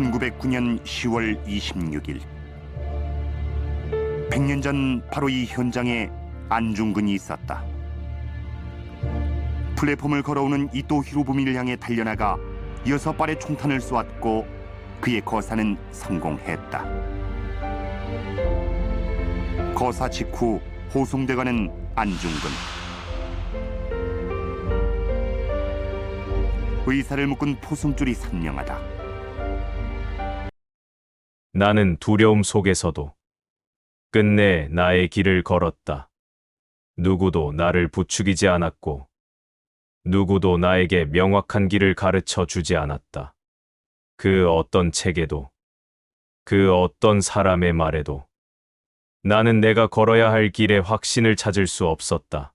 1909년 10월 26일 100년 전 바로 이 현장에 안중근이 있었다. 플랫폼을 걸어오는 이토 히로부미를 향해 달려나가 6발의 총탄을 쏘았고 그의 거사는 성공했다. 거사 직후 호송돼가는 안중근. 의사를 묶은 포승줄이 선명하다. 나는 두려움 속에서도 끝내 나의 길을 걸었다. 누구도 나를 부추기지 않았고 누구도 나에게 명확한 길을 가르쳐 주지 않았다. 그 어떤 책에도 그 어떤 사람의 말에도 나는 내가 걸어야 할 길의 확신을 찾을 수 없었다.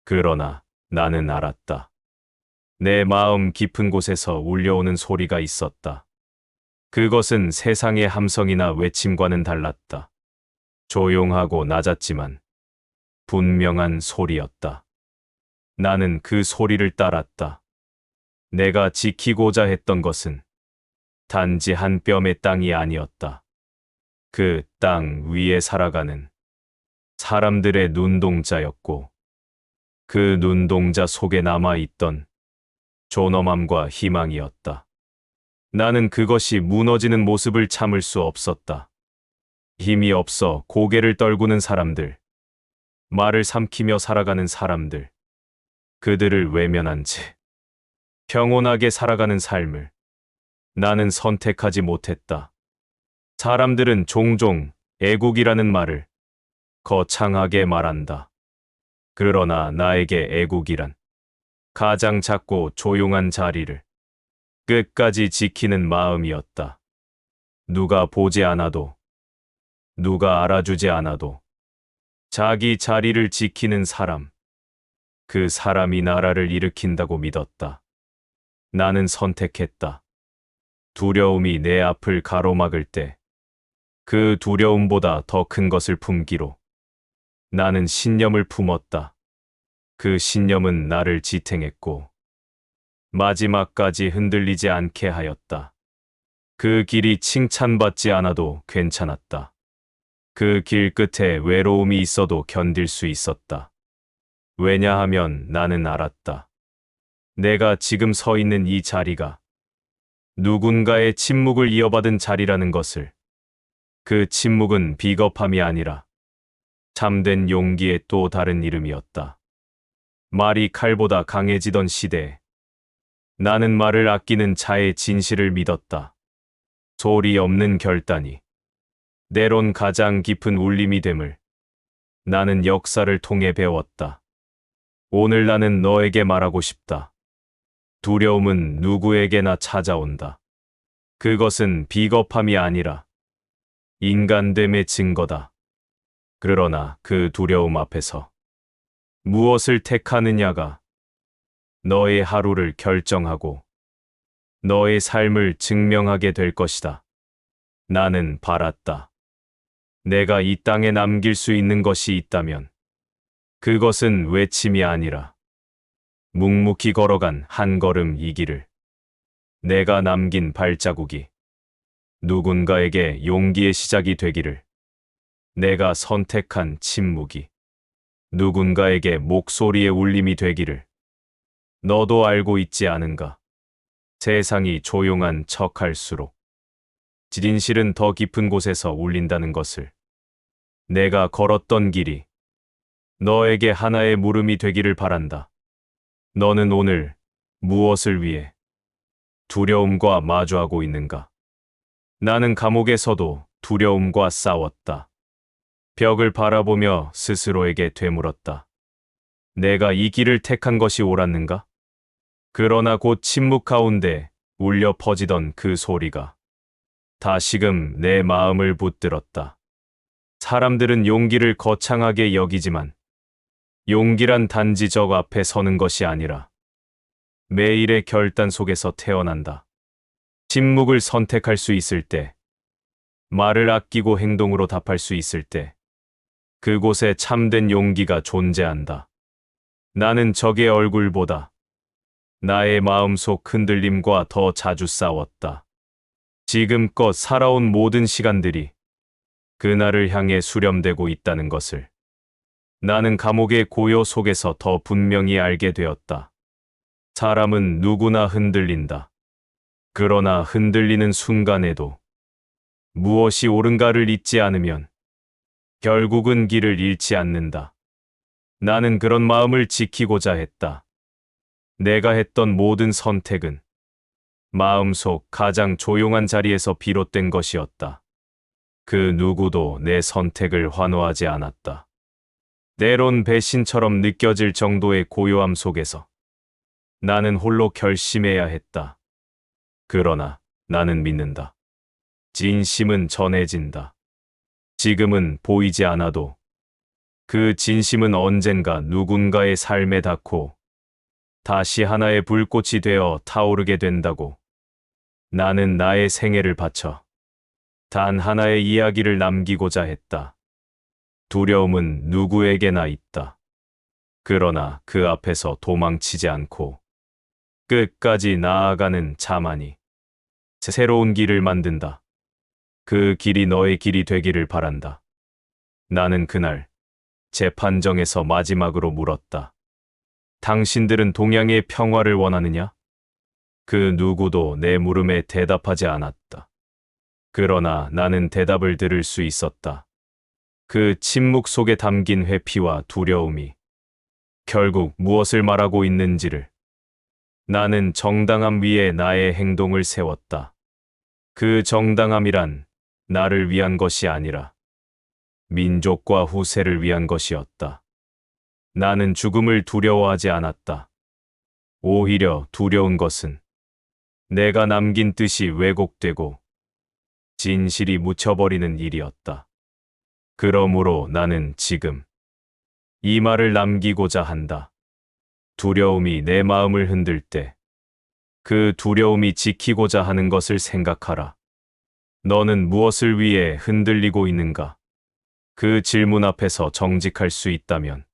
그러나 나는 알았다. 내 마음 깊은 곳에서 울려오는 소리가 있었다. 그것은 세상의 함성이나 외침과는 달랐다. 조용하고 낮았지만 분명한 소리였다. 나는 그 소리를 따랐다. 내가 지키고자 했던 것은 단지 한 뼘의 땅이 아니었다. 그 땅 위에 살아가는 사람들의 눈동자였고 그 눈동자 속에 남아있던 존엄함과 희망이었다. 나는 그것이 무너지는 모습을 참을 수 없었다. 힘이 없어 고개를 떨구는 사람들, 말을 삼키며 살아가는 사람들, 그들을 외면한 채 평온하게 살아가는 삶을 나는 선택하지 못했다. 사람들은 종종 애국이라는 말을 거창하게 말한다. 그러나 나에게 애국이란 가장 작고 조용한 자리를 끝까지 지키는 마음이었다. 누가 보지 않아도, 누가 알아주지 않아도 자기 자리를 지키는 사람, 그 사람이 나라를 일으킨다고 믿었다. 나는 선택했다. 두려움이 내 앞을 가로막을 때 그 두려움보다 더 큰 것을 품기로 나는 신념을 품었다. 그 신념은 나를 지탱했고 마지막까지 흔들리지 않게 하였다. 그 길이 칭찬받지 않아도 괜찮았다. 그 길 끝에 외로움이 있어도 견딜 수 있었다. 왜냐하면 나는 알았다. 내가 지금 서 있는 이 자리가 누군가의 침묵을 이어받은 자리라는 것을. 그 침묵은 비겁함이 아니라 참된 용기의 또 다른 이름이었다. 말이 칼보다 강해지던 시대에 나는 말을 아끼는 자의 진실을 믿었다. 소리 없는 결단이 때론 가장 깊은 울림이 됨을 나는 역사를 통해 배웠다. 오늘 나는 너에게 말하고 싶다. 두려움은 누구에게나 찾아온다. 그것은 비겁함이 아니라 인간됨의 증거다. 그러나 그 두려움 앞에서 무엇을 택하느냐가 너의 하루를 결정하고 너의 삶을 증명하게 될 것이다. 나는 바랐다. 내가 이 땅에 남길 수 있는 것이 있다면 그것은 외침이 아니라 묵묵히 걸어간 한 걸음 이 길을, 내가 남긴 발자국이 누군가에게 용기의 시작이 되기를, 내가 선택한 침묵이 누군가에게 목소리의 울림이 되기를. 너도 알고 있지 않은가? 세상이 조용한 척할수록 진실은 더 깊은 곳에서 울린다는 것을. 내가 걸었던 길이 너에게 하나의 물음이 되기를 바란다. 너는 오늘 무엇을 위해 두려움과 마주하고 있는가? 나는 감옥에서도 두려움과 싸웠다. 벽을 바라보며 스스로에게 되물었다. 내가 이 길을 택한 것이 옳았는가? 그러나 곧 침묵 가운데 울려 퍼지던 그 소리가 다시금 내 마음을 붙들었다. 사람들은 용기를 거창하게 여기지만 용기란 단지 적 앞에 서는 것이 아니라 매일의 결단 속에서 태어난다. 침묵을 선택할 수 있을 때, 말을 아끼고 행동으로 답할 수 있을 때, 그곳에 참된 용기가 존재한다. 나는 적의 얼굴보다 나의 마음속 흔들림과 더 자주 싸웠다. 지금껏 살아온 모든 시간들이 그날을 향해 수렴되고 있다는 것을 나는 감옥의 고요 속에서 더 분명히 알게 되었다. 사람은 누구나 흔들린다. 그러나 흔들리는 순간에도 무엇이 옳은가를 잊지 않으면 결국은 길을 잃지 않는다. 나는 그런 마음을 지키고자 했다. 내가 했던 모든 선택은 마음속 가장 조용한 자리에서 비롯된 것이었다. 그 누구도 내 선택을 환호하지 않았다. 때론 배신처럼 느껴질 정도의 고요함 속에서 나는 홀로 결심해야 했다. 그러나 나는 믿는다. 진심은 전해진다. 지금은 보이지 않아도 그 진심은 언젠가 누군가의 삶에 닿고 다시 하나의 불꽃이 되어 타오르게 된다고. 나는 나의 생애를 바쳐 단 하나의 이야기를 남기고자 했다. 두려움은 누구에게나 있다. 그러나 그 앞에서 도망치지 않고 끝까지 나아가는 자만이 새로운 길을 만든다. 그 길이 너의 길이 되기를 바란다. 나는 그날 재판정에서 마지막으로 물었다. 당신들은 동양의 평화를 원하느냐? 그 누구도 내 물음에 대답하지 않았다. 그러나 나는 대답을 들을 수 있었다. 그 침묵 속에 담긴 회피와 두려움이 결국 무엇을 말하고 있는지를. 나는 정당함 위에 나의 행동을 세웠다. 그 정당함이란 나를 위한 것이 아니라 민족과 후세를 위한 것이었다. 나는 죽음을 두려워하지 않았다. 오히려 두려운 것은 내가 남긴 뜻이 왜곡되고 진실이 묻혀버리는 일이었다. 그러므로 나는 지금 이 말을 남기고자 한다. 두려움이 내 마음을 흔들 때 그 두려움이 지키고자 하는 것을 생각하라. 너는 무엇을 위해 흔들리고 있는가? 그 질문 앞에서 정직할 수 있다면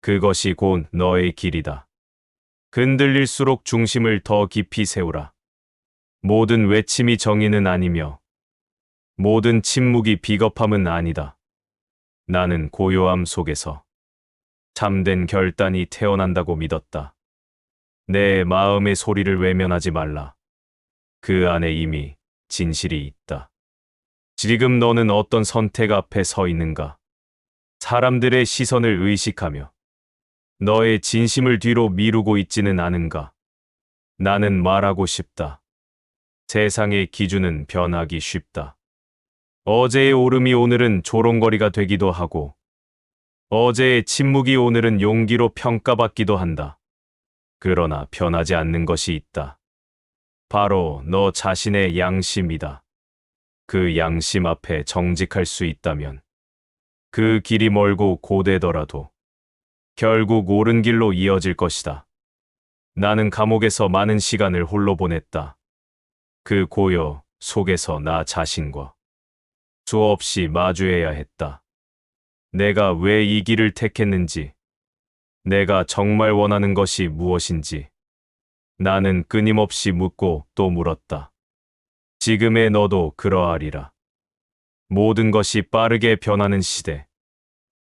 그것이 곧 너의 길이다. 흔들릴수록 중심을 더 깊이 세우라. 모든 외침이 정의는 아니며 모든 침묵이 비겁함은 아니다. 나는 고요함 속에서 참된 결단이 태어난다고 믿었다. 내 마음의 소리를 외면하지 말라. 그 안에 이미 진실이 있다. 지금 너는 어떤 선택 앞에 서 있는가? 사람들의 시선을 의식하며 너의 진심을 뒤로 미루고 있지는 않은가? 나는 말하고 싶다. 세상의 기준은 변하기 쉽다. 어제의 오름이 오늘은 조롱거리가 되기도 하고 어제의 침묵이 오늘은 용기로 평가받기도 한다. 그러나 변하지 않는 것이 있다. 바로 너 자신의 양심이다. 그 양심 앞에 정직할 수 있다면 그 길이 멀고 고되더라도 결국 옳은 길로 이어질 것이다. 나는 감옥에서 많은 시간을 홀로 보냈다. 그 고요 속에서 나 자신과 수없이 마주해야 했다. 내가 왜 이 길을 택했는지, 내가 정말 원하는 것이 무엇인지 나는 끊임없이 묻고 또 물었다. 지금의 너도 그러하리라. 모든 것이 빠르게 변하는 시대,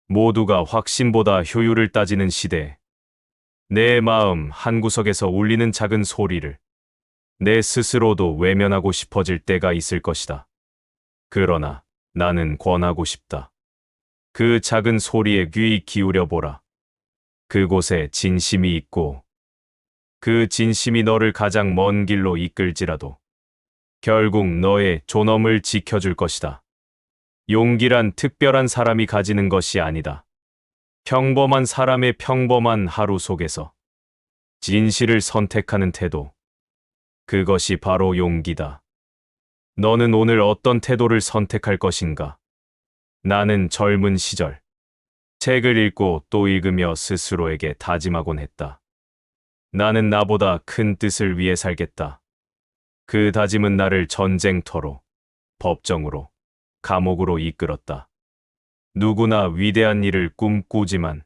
모두가 확신보다 효율을 따지는 시대, 내 마음 한구석에서 울리는 작은 소리를 내 스스로도 외면하고 싶어질 때가 있을 것이다. 그러나 나는 권하고 싶다. 그 작은 소리에 귀 기울여 보라. 그곳에 진심이 있고 그 진심이 너를 가장 먼 길로 이끌지라도 결국 너의 존엄을 지켜줄 것이다. 용기란 특별한 사람이 가지는 것이 아니다. 평범한 사람의 평범한 하루 속에서 진실을 선택하는 태도. 그것이 바로 용기다. 너는 오늘 어떤 태도를 선택할 것인가? 나는 젊은 시절 책을 읽고 또 읽으며 스스로에게 다짐하곤 했다. 나는 나보다 큰 뜻을 위해 살겠다. 그 다짐은 나를 전쟁터로, 법정으로, 감옥으로 이끌었다. 누구나 위대한 일을 꿈꾸지만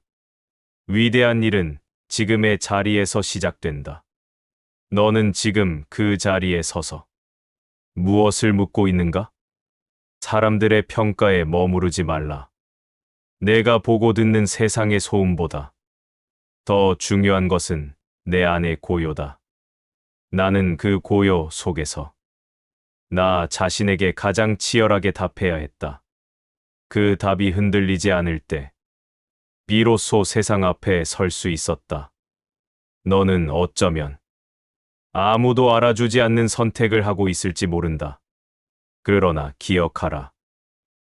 위대한 일은 지금의 자리에서 시작된다. 너는 지금 그 자리에 서서 무엇을 묻고 있는가? 사람들의 평가에 머무르지 말라. 내가 보고 듣는 세상의 소음보다 더 중요한 것은 내 안의 고요다. 나는 그 고요 속에서 나 자신에게 가장 치열하게 답해야 했다. 그 답이 흔들리지 않을 때 비로소 세상 앞에 설 수 있었다. 너는 어쩌면 아무도 알아주지 않는 선택을 하고 있을지 모른다. 그러나 기억하라.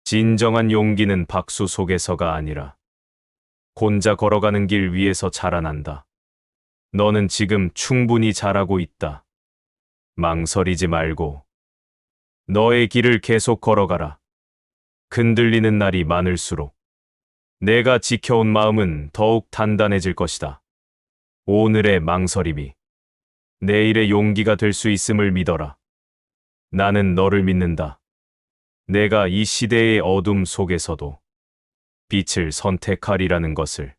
진정한 용기는 박수 속에서가 아니라 혼자 걸어가는 길 위에서 자라난다. 너는 지금 충분히 잘하고 있다. 망설이지 말고 너의 길을 계속 걸어가라. 흔들리는 날이 많을수록 내가 지켜온 마음은 더욱 단단해질 것이다. 오늘의 망설임이 내일의 용기가 될 수 있음을 믿어라. 나는 너를 믿는다. 내가 이 시대의 어둠 속에서도 빛을 선택하리라는 것을.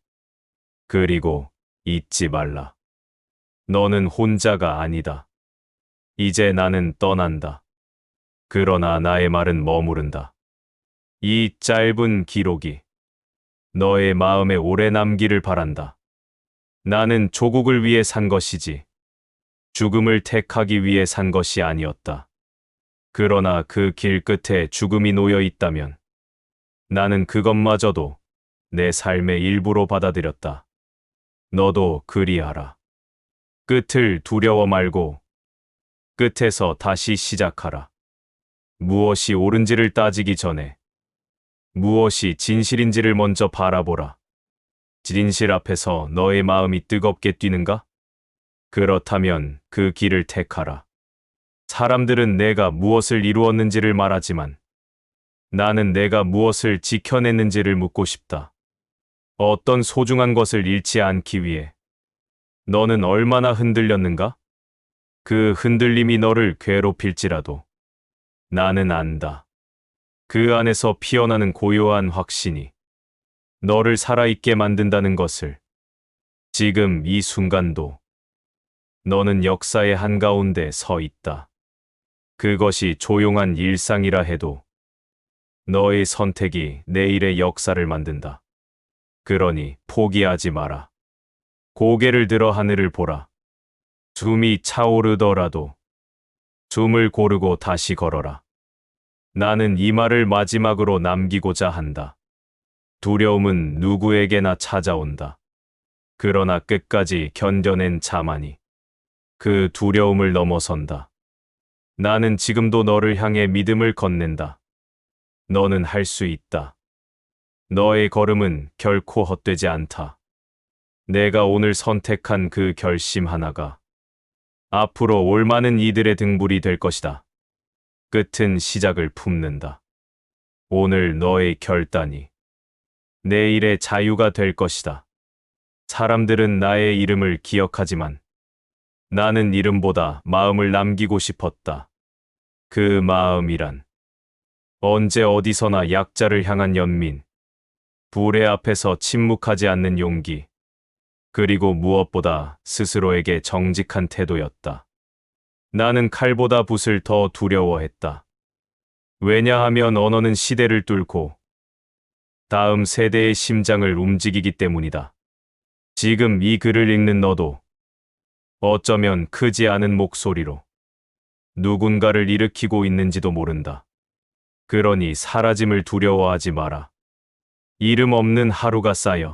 그리고 잊지 말라. 너는 혼자가 아니다. 이제 나는 떠난다. 그러나 나의 말은 머무른다. 이 짧은 기록이 너의 마음에 오래 남기를 바란다. 나는 조국을 위해 산 것이지 죽음을 택하기 위해 산 것이 아니었다. 그러나 그 길 끝에 죽음이 놓여 있다면 나는 그것마저도 내 삶의 일부로 받아들였다. 너도 그리하라. 끝을 두려워 말고 끝에서 다시 시작하라. 무엇이 옳은지를 따지기 전에 무엇이 진실인지를 먼저 바라보라. 진실 앞에서 너의 마음이 뜨겁게 뛰는가? 그렇다면 그 길을 택하라. 사람들은 내가 무엇을 이루었는지를 말하지만 나는 내가 무엇을 지켜냈는지를 묻고 싶다. 어떤 소중한 것을 잃지 않기 위해 너는 얼마나 흔들렸는가? 그 흔들림이 너를 괴롭힐지라도 나는 안다. 그 안에서 피어나는 고요한 확신이 너를 살아있게 만든다는 것을. 지금 이 순간도 너는 역사의 한가운데 서 있다. 그것이 조용한 일상이라 해도 너의 선택이 내일의 역사를 만든다. 그러니 포기하지 마라. 고개를 들어 하늘을 보라. 숨이 차오르더라도 숨을 고르고 다시 걸어라. 나는 이 말을 마지막으로 남기고자 한다. 두려움은 누구에게나 찾아온다. 그러나 끝까지 견뎌낸 자만이 그 두려움을 넘어선다. 나는 지금도 너를 향해 믿음을 건넨다. 너는 할 수 있다. 너의 걸음은 결코 헛되지 않다. 내가 오늘 선택한 그 결심 하나가 앞으로 올 많은 이들의 등불이 될 것이다. 끝은 시작을 품는다. 오늘 너의 결단이 내일의 자유가 될 것이다. 사람들은 나의 이름을 기억하지만 나는 이름보다 마음을 남기고 싶었다. 그 마음이란 언제 어디서나 약자를 향한 연민, 불의 앞에서 침묵하지 않는 용기, 그리고 무엇보다 스스로에게 정직한 태도였다. 나는 칼보다 붓을 더 두려워했다. 왜냐하면 언어는 시대를 뚫고 다음 세대의 심장을 움직이기 때문이다. 지금 이 글을 읽는 너도 어쩌면 크지 않은 목소리로 누군가를 일으키고 있는지도 모른다. 그러니 사라짐을 두려워하지 마라. 이름 없는 하루가 쌓여